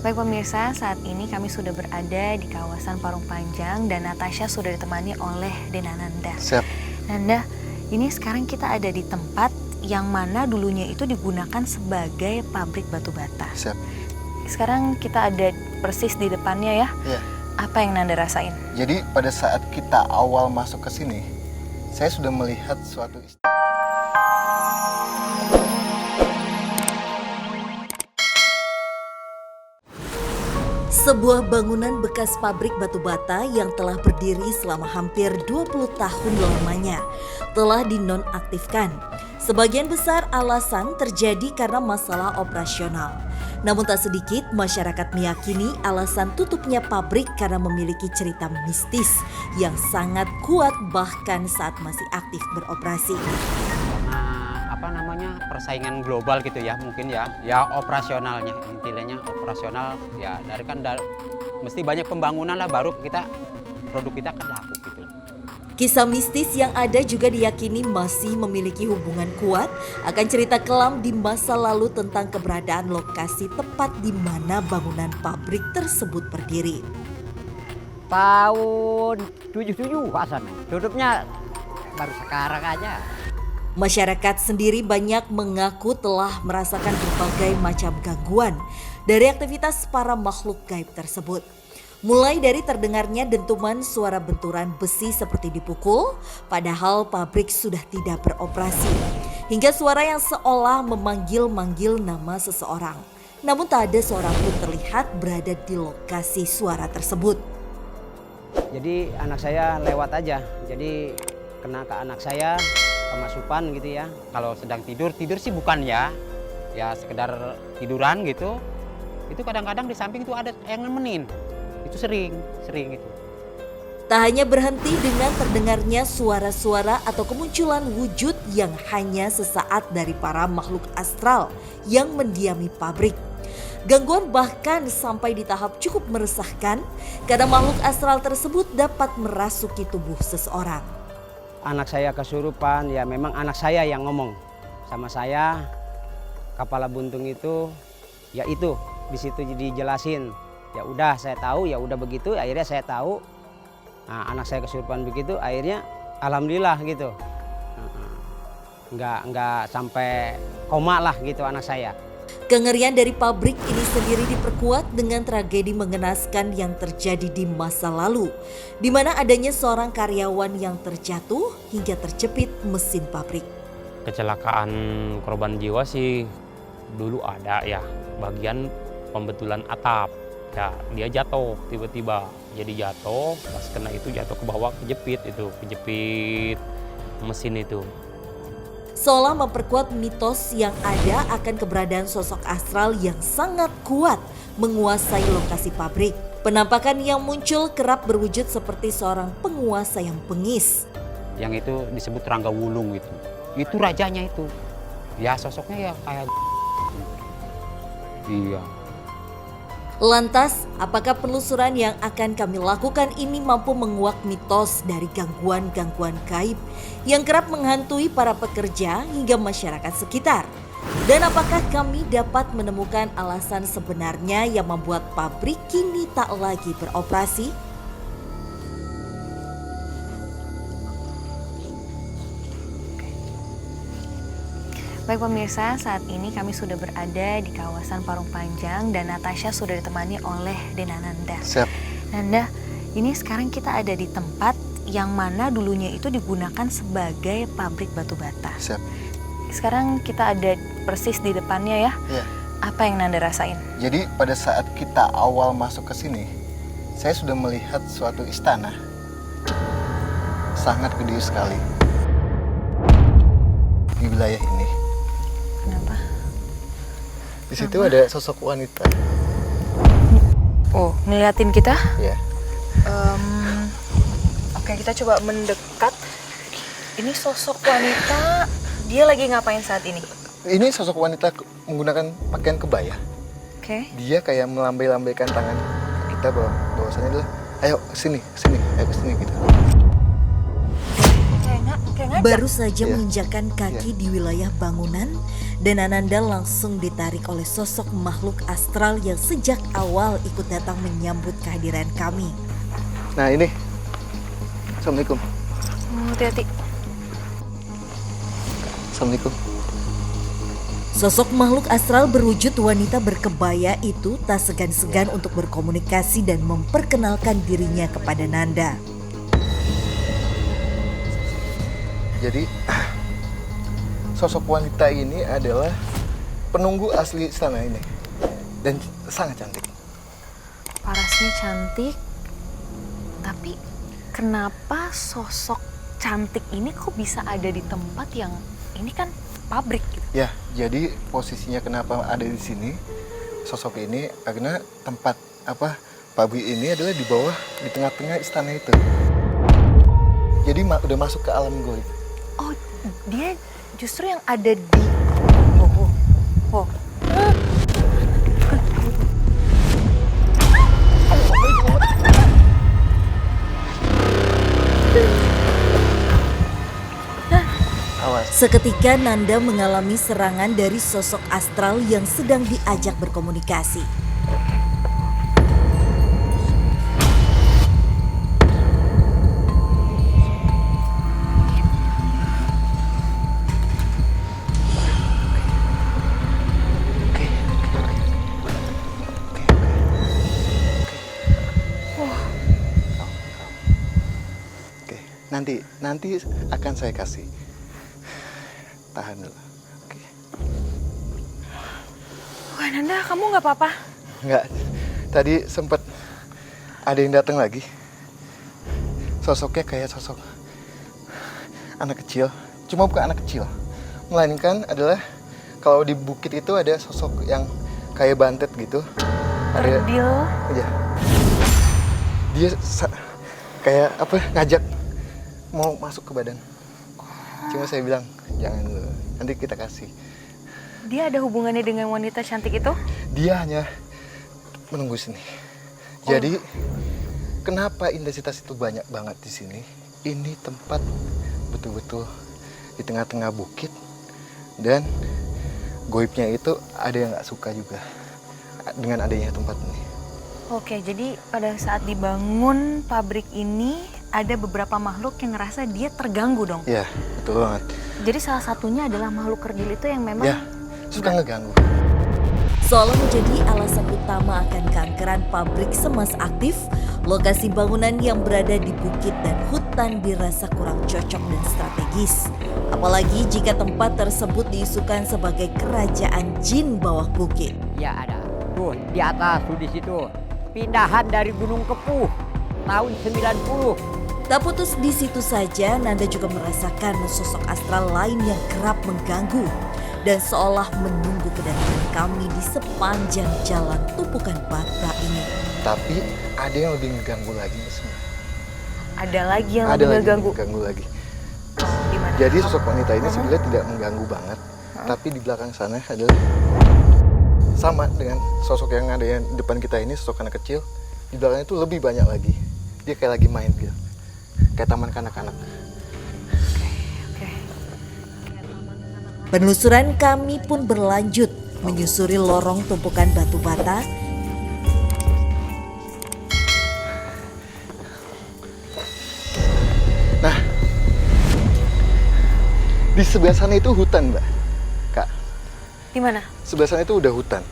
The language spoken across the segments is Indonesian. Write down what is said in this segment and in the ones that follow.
Baik pemirsa, saat ini kami sudah berada di kawasan Parung Panjang dan Natasha sudah ditemani oleh Dena Nanda. Siap. Nanda, ini sekarang kita ada di tempat yang mana dulunya itu digunakan sebagai pabrik batu bata. Siap. Sekarang kita ada persis di depannya ya. Iya. Apa yang Nanda rasain? Jadi pada saat kita awal masuk ke sini, saya sudah melihat suatu Sebuah bangunan bekas pabrik batu bata yang telah berdiri selama hampir 20 tahun lamanya telah dinonaktifkan. Sebagian besar alasan terjadi karena masalah operasional. Namun tak sedikit masyarakat meyakini alasan tutupnya pabrik karena memiliki cerita mistis yang sangat kuat bahkan saat masih aktif beroperasi. Persaingan global gitu ya mungkin ya operasionalnya intinya operasional ya mesti banyak pembangunan lah baru produk kita kan laku gitu. Kisah mistis yang ada juga diyakini masih memiliki hubungan kuat akan cerita kelam di masa lalu tentang keberadaan lokasi tepat di mana bangunan pabrik tersebut berdiri. Tahun 77 Hasan, tutupnya baru sekarang aja. Masyarakat sendiri banyak mengaku telah merasakan berbagai macam gangguan dari aktivitas para makhluk gaib tersebut. Mulai dari terdengarnya dentuman suara benturan besi seperti dipukul, padahal pabrik sudah tidak beroperasi. Hingga suara yang seolah memanggil-manggil nama seseorang. Namun tak ada seorang pun terlihat berada di lokasi suara tersebut. Jadi anak saya lewat aja, jadi kena ke anak saya. Kemasukan gitu ya. Kalau sedang tidur sih bukan ya sekedar tiduran gitu. Itu kadang-kadang di samping itu ada yang nemenin. Itu sering gitu. Tak hanya berhenti dengan terdengarnya suara-suara atau kemunculan wujud yang hanya sesaat dari para makhluk astral yang mendiami pabrik. Gangguan bahkan sampai di tahap cukup meresahkan karena makhluk astral tersebut dapat merasuki tubuh seseorang. Anak saya kesurupan, ya memang anak saya yang ngomong sama saya. Kepala buntung itu, ya itu di situ dijelasin. Ya udah saya tahu, ya udah begitu. Akhirnya saya tahu. Nah, anak saya kesurupan begitu, akhirnya alhamdulillah gitu. Nggak sampai koma lah gitu anak saya. Kengerian dari pabrik ini sendiri diperkuat dengan tragedi mengenaskan yang terjadi di masa lalu, di mana adanya seorang karyawan yang terjatuh hingga terjepit mesin pabrik. Kecelakaan korban jiwa sih dulu ada ya, bagian pembetulan atap. Ya, dia jatuh tiba-tiba. Jadi jatuh, pas kena itu jatuh ke bawah, kejepit mesin itu. Seolah memperkuat mitos yang ada akan keberadaan sosok astral yang sangat kuat menguasai lokasi pabrik. Penampakan yang muncul kerap berwujud seperti seorang penguasa yang bengis. Yang itu disebut Rangga Wulung itu. Itu rajanya itu. Ya sosoknya ya kayak iya. Lantas, apakah penelusuran yang akan kami lakukan ini mampu menguak mitos dari gangguan-gangguan gaib yang kerap menghantui para pekerja hingga masyarakat sekitar? Dan apakah kami dapat menemukan alasan sebenarnya yang membuat pabrik kini tak lagi beroperasi? Baik pemirsa, saat ini kami sudah berada di kawasan Parung Panjang dan Natasha sudah ditemani oleh Dena Nanda. Siap. Nanda, ini sekarang kita ada di tempat yang mana dulunya itu digunakan sebagai pabrik batu bata. Siap. Sekarang kita ada persis di depannya ya. Iya. Apa yang Nanda rasain? Jadi pada saat kita awal masuk ke sini, saya sudah melihat suatu istana. Sangat gede sekali. Di wilayah ini. Kenapa? Di situ ada sosok wanita. Oh, ngeliatin kita? Ya. Oke, kita coba mendekat. Ini sosok wanita, dia lagi ngapain saat ini? Ini sosok wanita menggunakan pakaian kebaya. Oke. Dia kayak melambai-lambaikan tangan kita bahwasanya adalah ayo kesini, ayo kesini gitu. Kayak kayak ngajak. Baru saja Iya. menginjakan kaki di wilayah bangunan dan Ananda langsung ditarik oleh sosok makhluk astral yang sejak awal ikut datang menyambut kehadiran kami. Nah ini. Assalamualaikum. Hati-hati. Assalamualaikum. Sosok makhluk astral berwujud wanita berkebaya itu tak segan-segan untuk berkomunikasi dan memperkenalkan dirinya kepada Nanda. Jadi sosok wanita ini adalah penunggu asli istana ini dan sangat cantik. Parasnya cantik, tapi kenapa sosok cantik ini kok bisa ada di tempat yang ini kan pabrik gitu? Ya, jadi posisinya kenapa ada di sini sosok ini karena tempat pabrik ini adalah di bawah di tengah-tengah istana itu. Jadi udah masuk ke alam goib. Oh, dia justru yang ada di... Oh. Awas. Seketika Nanda mengalami serangan dari sosok astral yang sedang diajak berkomunikasi. Oke, nanti akan saya kasih. Tahan dulu. Oke. Wah, Nanda, kamu nggak apa-apa? Enggak. Tadi sempat ada yang datang lagi. Sosoknya kayak sosok anak kecil. Cuma bukan anak kecil. Melainkan adalah kalau di bukit itu ada sosok yang kayak bantet gitu. Ada Kerdil. ya. Dia kayak ngajak mau masuk ke badan. Cuma saya bilang jangan dulu. Nanti kita kasih. Dia ada hubungannya dengan wanita cantik itu? Dia hanya menunggu sini. Jadi kenapa intensitas itu banyak banget di sini? Ini tempat betul-betul di tengah-tengah bukit dan goibnya itu ada yang nggak suka juga dengan adanya tempat ini. Oke, jadi pada saat dibangun pabrik ini ada beberapa makhluk yang ngerasa dia terganggu dong. Ya, betul banget. Jadi salah satunya adalah makhluk kerdil itu yang memang Ya, suka ngeganggu. Seolah menjadi alasan utama akan keangkeran pabrik Semas aktif, lokasi bangunan yang berada di bukit dan hutan dirasa kurang cocok dan strategis. Apalagi jika tempat tersebut diisukan sebagai kerajaan jin bawah bukit. Ya ada. Tuh di atas tuh di situ. Pindahan dari Gunung Kepuh tahun 90. Tak putus di situ saja, Nanda juga merasakan sosok astral lain yang kerap mengganggu dan seolah menunggu kedatangan kami di sepanjang jalan tumpukan bata ini. Tapi ada yang lebih ngeganggu lagi semua. ada lagi yang Ada lebih lagi ngeganggu. ngeganggu lagi. Di mana? Jadi sosok wanita ini sebenarnya tidak mengganggu banget, tapi di belakang sana adalah sama dengan sosok yang ada yang depan kita ini, sosok anak kecil. Di belakangnya itu lebih banyak lagi. Dia kayak lagi main gitu, kayak taman kanak-kanak. Oke. Penelusuran kami pun berlanjut menyusuri lorong tumpukan batu bata. Nah, di sebelah sana itu hutan, Mbak. Kak, Di mana? sebelah sana itu udah hutan.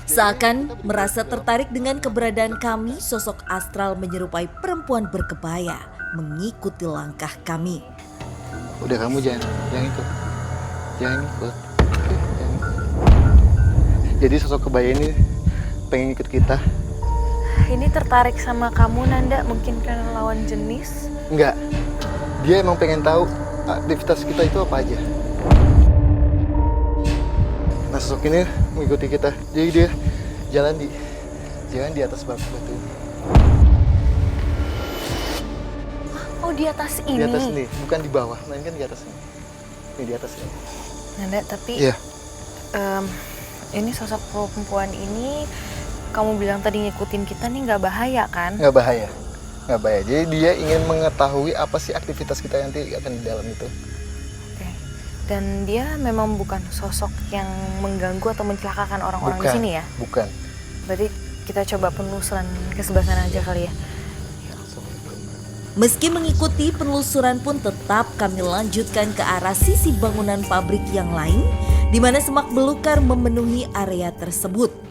Seakan merasa tertarik dengan keberadaan kami, sosok astral menyerupai perempuan berkebaya mengikuti langkah kami. Udah, kamu jangan ikut. Jangan ikut. Jangan ikut. Jadi sosok kebaya ini pengen ikut kita. Ini tertarik sama kamu, Nanda, mungkin karena lawan jenis. Enggak. Dia emang pengen tahu aktivitas kita itu apa aja. Nah, sosok ini mengikuti kita. Jadi dia jalan di atas batu-batu. Oh, di atas ini. Di atas ini, bukan di bawah, melainkan di atas ini. Ini di atas ini. Nanda, tapi Iya. ini sosok perempuan ini kamu bilang tadi ngikutin kita nih nggak bahaya kan? Nggak bahaya. nggak bayar. Jadi dia ingin mengetahui apa sih aktivitas kita nanti akan di dalam itu. Oke. Dan dia memang bukan sosok yang mengganggu atau mencelakakan orang-orang di Bukan, sini ya? Bukan. Berarti kita coba penelusuran ke sebelah sana aja kali ya? Meski mengikuti penelusuran pun tetap kami lanjutkan ke arah sisi bangunan pabrik yang lain, di mana semak belukar memenuhi area tersebut.